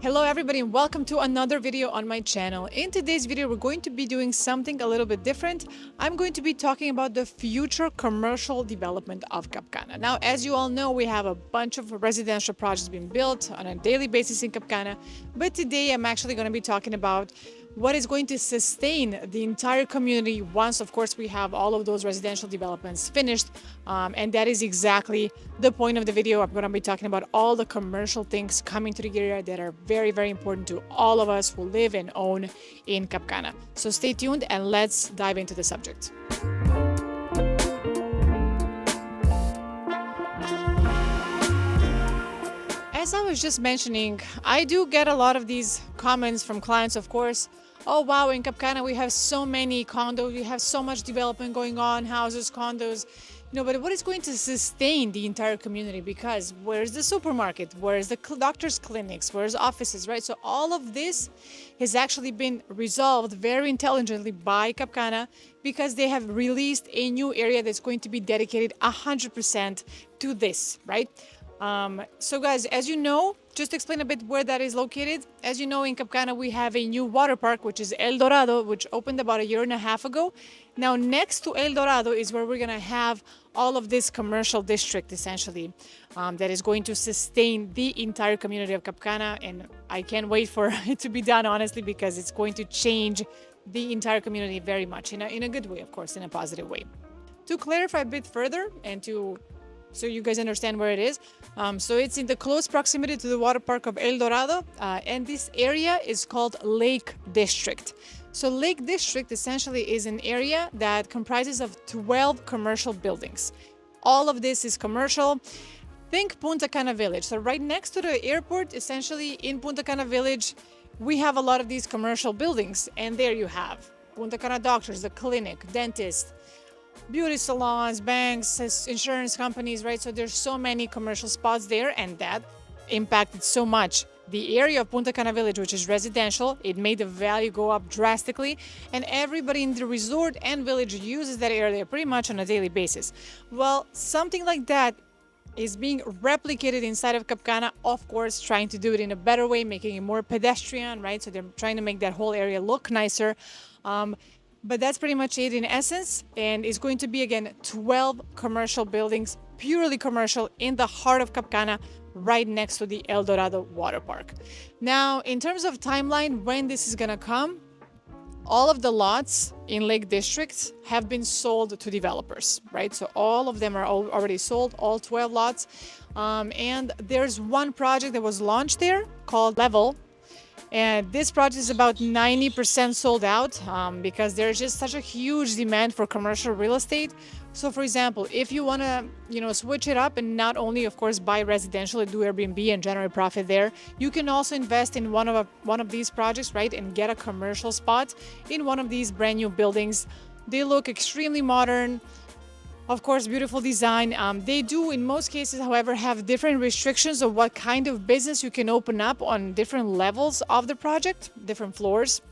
Hello everybody and welcome to another video on my channel. In today's video, we're going to be doing something a little bit different. I'm going to be talking about the future commercial development of Cap Cana. Now, as you all know, we have a bunch of residential projects being built on a daily basis in Cap Cana, but today I'm actually going to be talking about what is going to sustain the entire community once, of course, we have all of those residential developments finished. And that is exactly the point of the video. I'm going to be talking about all the commercial things coming to the area that are very, very important to all of us who live and own in Cap Cana. So stay tuned and let's dive into the subject. As I was just mentioning, I do get a lot of these comments from clients, of course. Oh wow, in Cap Cana we have so many condos, we have so much development going on, houses, condos, but what is going to sustain the entire community? Because where's the supermarket? Where's the doctor's clinics? Where's offices, right? So all of this has actually been resolved very intelligently by Cap Cana because they have released a new area that's going to be dedicated 100% to this, right? So guys, as you know, just to explain a bit where that is located. As you know, in Cap Cana, we have a new water park, which is El Dorado, which opened about a year and a half ago. Now, next to El Dorado is where we're going to have all of this commercial district, essentially, that is going to sustain the entire community of Cap Cana. And I can't wait for it to be done, honestly, because it's going to change the entire community very much in a good way, of course, in a positive way. To clarify a bit further and so you guys understand where it is. So it's in the close proximity to the water park of El Dorado, and this area is called Lake District. So Lake District essentially is an area that comprises of 12 commercial buildings. All of this is commercial. Think Punta Cana Village. So right next to the airport, essentially in Punta Cana Village, we have a lot of these commercial buildings, and there you have Punta Cana doctors, the clinic, dentist, beauty salons, banks, insurance companies, right? So there's so many commercial spots there, and that impacted so much the area of Punta Cana Village, which is residential. It made the value go up drastically, and everybody in the resort and village uses that area pretty much on a daily basis. Well, something like that is being replicated inside of Cap Cana, of course, trying to do it in a better way, making it more pedestrian, right? So they're trying to make that whole area look nicer. But that's pretty much it in essence, and it's going to be, again, 12 commercial buildings, purely commercial, in the heart of Cap Cana, right next to the El Dorado water park. Now, in terms of timeline, when this is going to come, all of the lots in Lake District have been sold to developers, right? So all of them are already sold, all 12 lots. And there's one project that was launched there called Level. And this project is about 90% sold out because there's just such a huge demand for commercial real estate. So for example, if you want to, switch it up and not only, of course, buy residential and do Airbnb and generate profit there, you can also invest in one of these projects, right? And get a commercial spot in one of these brand new buildings. They look extremely modern. Of course, beautiful design. They do, in most cases, however, have different restrictions of what kind of business you can open up on different levels of the project, different floors.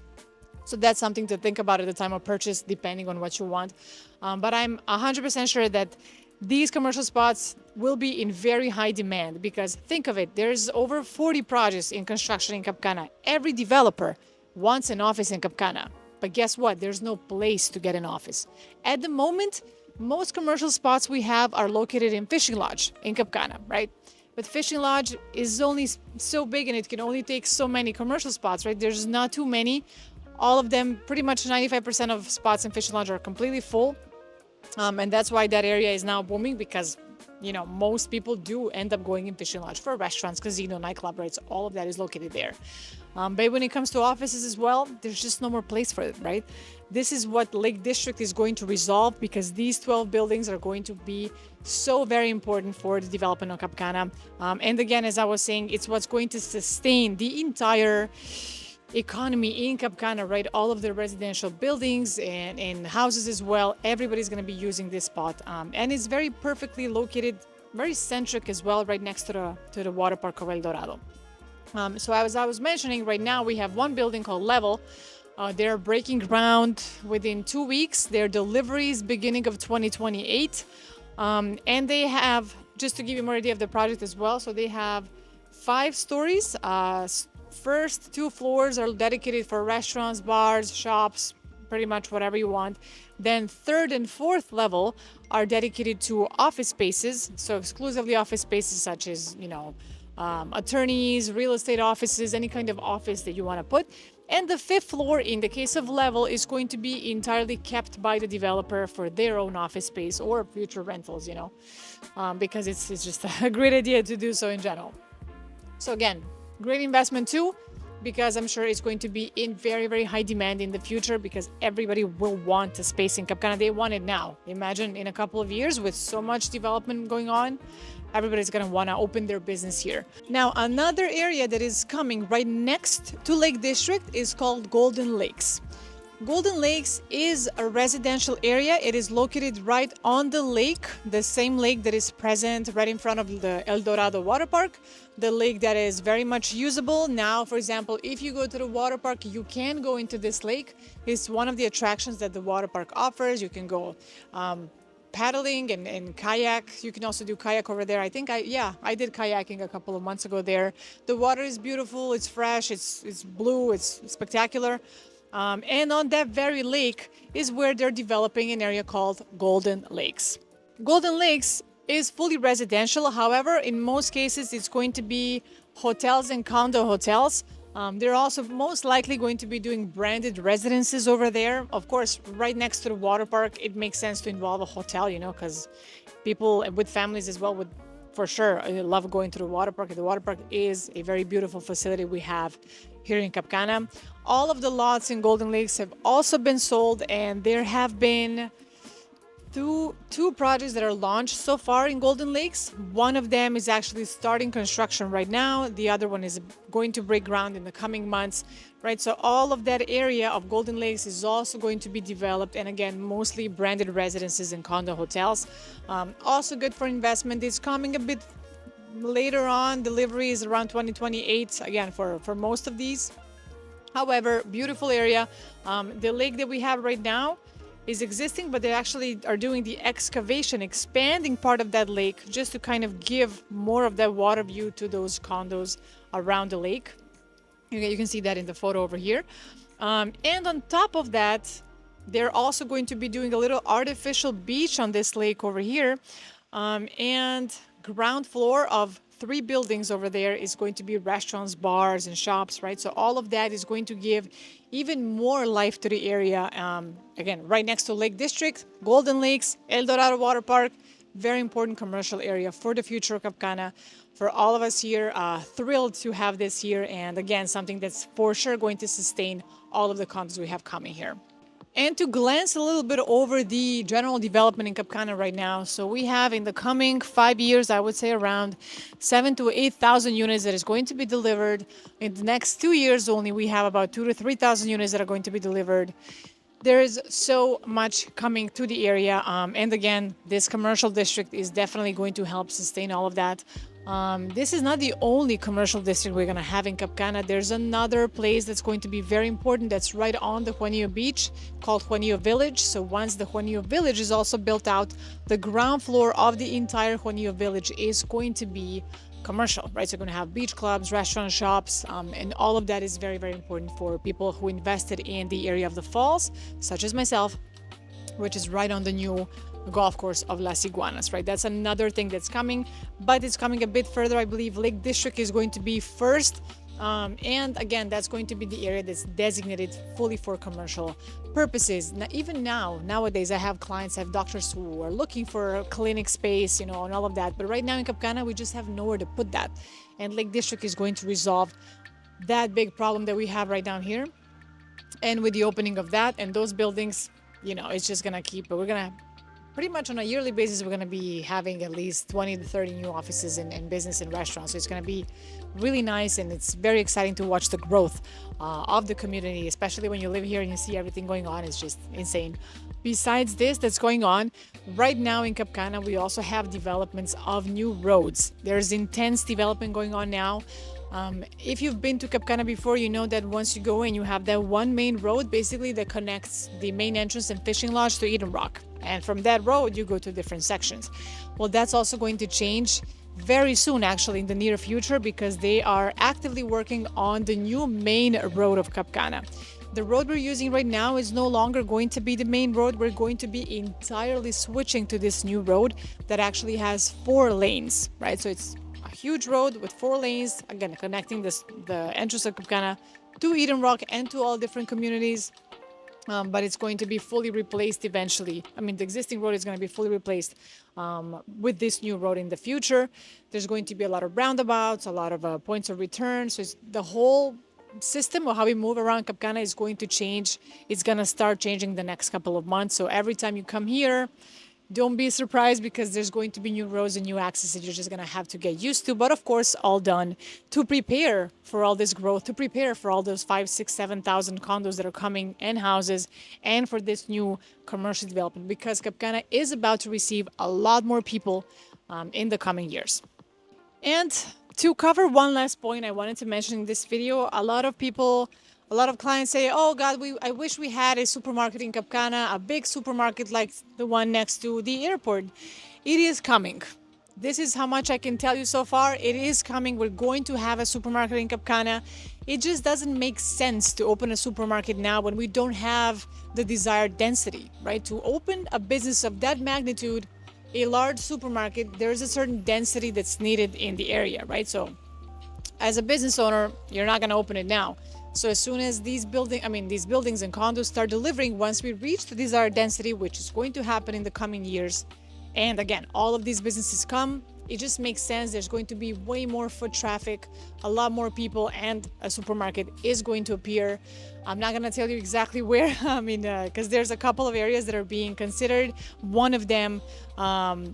So that's something to think about at the time of purchase, depending on what you want. But I'm 100% sure that these commercial spots will be in very high demand because think of it, there's over 40 projects in construction in Cap Cana. Every developer wants an office in Cap Cana. But guess what? There's no place to get an office. At the moment, most commercial spots we have are located in Fishing Lodge in Cap Cana, right? But Fishing Lodge is only so big and it can only take so many commercial spots, right? There's not too many. All of them, pretty much 95% of spots in Fishing Lodge are completely full. And that's why that area is now booming because, most people do end up going in Fishing Lodge for restaurants, casino, nightclub, right? So all of that is located there. But when it comes to offices as well, there's just no more place for it, right? This is what Lake District is going to resolve because these 12 buildings are going to be so very important for the development of Cap Cana. And again, as I was saying, it's what's going to sustain the entire economy in Cap Cana, right? All of the residential buildings and houses as well. Everybody's going to be using this spot. And it's very perfectly located, very centric as well, right next to the water park of El Dorado. So as I was mentioning, right now we have one building called Level. They're breaking ground within 2 weeks. Their delivery is beginning of 2028. And they have, just to give you more idea of the project as well, so they have 5 stories, first 2 floors are dedicated for restaurants, bars, shops, pretty much whatever you want. Then third and fourth level are dedicated to office spaces, so exclusively office spaces such as, attorneys, real estate offices, any kind of office that you want to put. And the fifth floor, in the case of level, is going to be entirely kept by the developer for their own office space or future rentals, because it's just a great idea to do so in general. So again, great investment too, because I'm sure it's going to be in very, very high demand in the future, because everybody will want a space in Cap Cana. They want it now. Imagine in a couple of years with so much development going on, everybody's going to want to open their business here. Now, another area that is coming right next to Lake District is called Golden Lakes. Golden Lakes is a residential area. It is located right on the lake, the same lake that is present right in front of the El Dorado water park, the lake that is very much usable. Now, for example, if you go to the water park, you can go into this lake. It's one of the attractions that the water park offers. You can go paddling and kayak. You can also do kayak over there. I did kayaking a couple of months ago there. The water is beautiful, it's fresh, it's blue, it's spectacular. And on that very lake is where they're developing an area called Golden Lakes. Golden Lakes is fully residential. However, in most cases, it's going to be hotels and condo hotels. They're also most likely going to be doing branded residences over there. Of course, right next to the water park, it makes sense to involve a hotel, because people with families as well would, for sure, love going to the water park. The water park is a very beautiful facility we have here in Cap Cana. All of the lots in Golden Lakes have also been sold, and there have been two projects that are launched so far in Golden Lakes. One of them is actually starting construction right now. The other one is going to break ground in the coming months, right? So all of that area of Golden Lakes is also going to be developed, and again, mostly branded residences and condo hotels. Also good for investment. It's coming a bit later on. Delivery is around 2028 again for most of these. However, beautiful area. The lake that we have right now is existing, but they actually are doing the excavation, expanding part of that lake just to kind of give more of that water view to those condos around the lake. You can see that in the photo over here. And on top of that, they're also going to be doing a little artificial beach on this lake over here. And ground floor of 3 buildings over there is going to be restaurants, bars, and shops, right? So all of that is going to give even more life to the area. Again, right next to Lake District, Golden Lakes, El Dorado Water Park, very important commercial area for the future of Cap Cana. For all of us here, thrilled to have this here, and again, something that's for sure going to sustain all of the condos we have coming here. And to glance a little bit over the general development in Cap Cana right now, so we have in the coming 5 years, I would say around 7,000 to 8,000 units that is going to be delivered. In the next 2 years only, we have about 2,000 to 3,000 units that are going to be delivered. There is so much coming to the area, and again, this commercial district is definitely going to help sustain all of that. This is not the only commercial district we're going to have in Cap Cana. There's another place that's going to be very important that's right on the Juanillo Beach called Juanillo Village. So once the Juanillo Village is also built out, the ground floor of the entire Juanillo Village is going to be commercial, right? So you're going to have beach clubs, restaurant shops, and all of that is very, very important for people who invested in the area of the falls, such as myself, which is right on the new golf course of Las Iguanas, right? That's another thing that's coming, but it's coming a bit further. I believe Lake District is going to be first. And again, that's going to be the area that's designated fully for commercial purposes. Now, even nowadays, I have clients, I have doctors who are looking for a clinic space, and all of that. But right now in Cap Cana, we just have nowhere to put that. And Lake District is going to resolve that big problem that we have right down here. And with the opening of that and those buildings, it's just going to keep, we're going to pretty much on a yearly basis, we're going to be having at least 20 to 30 new offices and business and restaurants. So it's going to be really nice, and it's very exciting to watch the growth of the community, especially when you live here and you see everything going on. It's just insane. Besides this that's going on, right now in Cap Cana, we also have developments of new roads. There's intense development going on now. If you've been to Cap Cana before, you know that once you go in, you have that one main road basically that connects the main entrance and fishing lodge to Eden Rock. And from that road, you go to different sections. Well, that's also going to change very soon, actually in the near future, because they are actively working on the new main road of Cap Cana. The road we're using right now is no longer going to be the main road. We're going to be entirely switching to this new road that actually has 4 lanes, right? So it's a huge road with 4 lanes, again, connecting the entrance of Cap Cana to Eden Rock and to all different communities. But it's going to be fully replaced eventually. I mean, the existing road is going to be fully replaced with this new road in the future. There's going to be a lot of roundabouts, a lot of points of return. So it's the whole system of how we move around Cap Cana is going to change. It's going to start changing the next couple of months. So every time you come here, don't be surprised, because there's going to be new roads and new access that you're just going to have to get used to. But of course, all done to prepare for all this growth, to prepare for all those 5, 6, 7,000 condos that are coming and houses, and for this new commercial development, because Cap Cana is about to receive a lot more people in the coming years. And to cover one last point I wanted to mention in this video, a lot of clients say, oh God, I wish we had a supermarket in Cap Cana, a big supermarket like the one next to the airport. It is coming. This is how much I can tell you so far. It is coming. We're going to have a supermarket in Cap Cana. It just doesn't make sense to open a supermarket now when we don't have the desired density, right? To open a business of that magnitude, a large supermarket, there's a certain density that's needed in the area, right? So as a business owner, you're not going to open it now. So as soon as these buildings and condos start delivering, once we reach the desired density, which is going to happen in the coming years, and again, all of these businesses come, it just makes sense. There's going to be way more foot traffic, a lot more people, and a supermarket is going to appear. I'm not going to tell you exactly where, because there's a couple of areas that are being considered. One of them,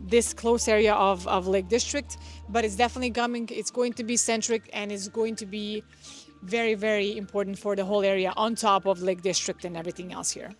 this close area of Lake District, but it's definitely coming. It's going to be centric, and it's going to be very, very important for the whole area on top of Lake District and everything else here.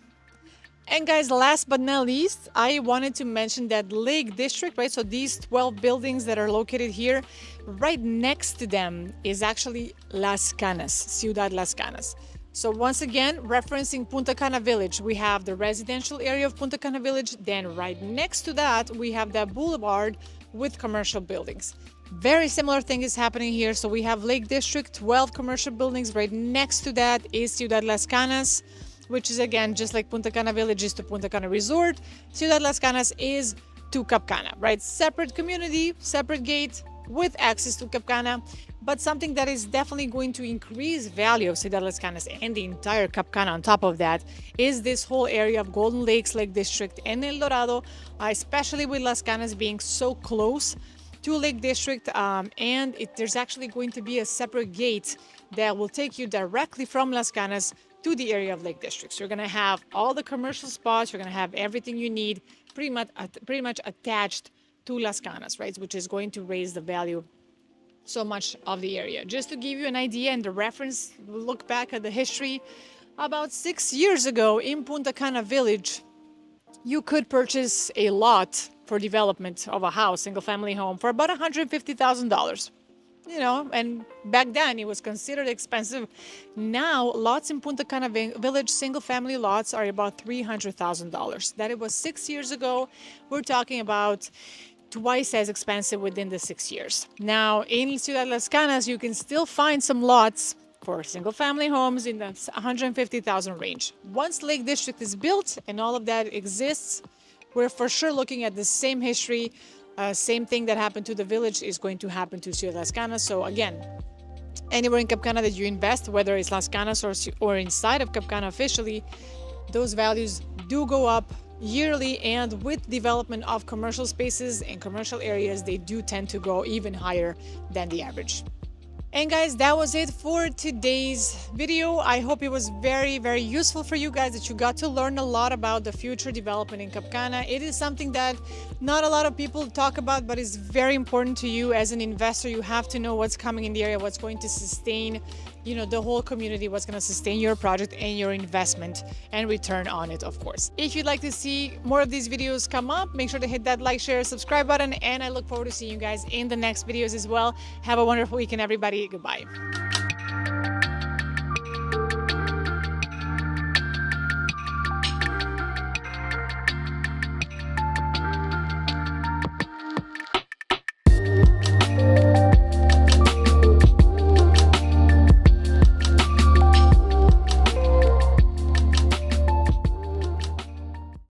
And guys, last but not least, I wanted to mention that Lake District, right? So these 12 buildings that are located here, right next to them is actually Las Canas, Ciudad Las Canas. So once again, referencing Punta Cana Village, we have the residential area of Punta Cana Village. Then right next to that, we have that boulevard with commercial buildings. Very similar thing is happening here. So we have Lake District, 12 commercial buildings. Right next to that is Ciudad Las Canas, which is again, just like Punta Cana Village is to Punta Cana Resort, Ciudad Las Canas is to Cap Cana, right? Separate community, separate gate with access to Cap Cana, but something that is definitely going to increase value of Ciudad Las Canas and the entire Cap Cana on top of that is this whole area of Golden Lakes, Lake District, and El Dorado, especially with Las Canas being so close to Lake District, and there's actually going to be a separate gate that will take you directly from Las Canas to the area of Lake District. So you're going to have all the commercial spots, you're going to have everything you need pretty much attached to Las Canas, right? Which is going to raise the value so much of the area. Just to give you an idea and the reference, look back at the history, about 6 years ago in Punta Cana Village, you could purchase a lot for development of a house, single family home, for about $150,000. You know, and back then it was considered expensive. Now, lots in Punta Cana Village, single family lots, are about $300,000. That it was 6 years ago. We're talking about twice as expensive within the 6 years. Now, in Ciudad Las Canas, you can still find some lots for single family homes in the $150,000 range. Once Lake District is built and all of that exists, we're for sure looking at the same history. Same thing that happened to the village is going to happen to Ciudad Las Canas. So again, anywhere in Cap Cana that you invest, whether it's Las Canas or inside of Cap Cana officially, those values do go up yearly, and with development of commercial spaces and commercial areas, they do tend to go even higher than the average. And guys, that was it for today's video. I hope it was very, very useful for you guys, that you got to learn a lot about the future development in Cap Cana. It is something that not a lot of people talk about, but is very important to you as an investor. You have to know what's coming in the area, what's going to sustain, you know, the whole community, what's going to sustain your project and your investment and return on it, of course. If you'd like to see more of these videos come up, make sure to hit that like, share, subscribe button, and I look forward to seeing you guys in the next videos as well. Have a wonderful weekend, everybody. Goodbye.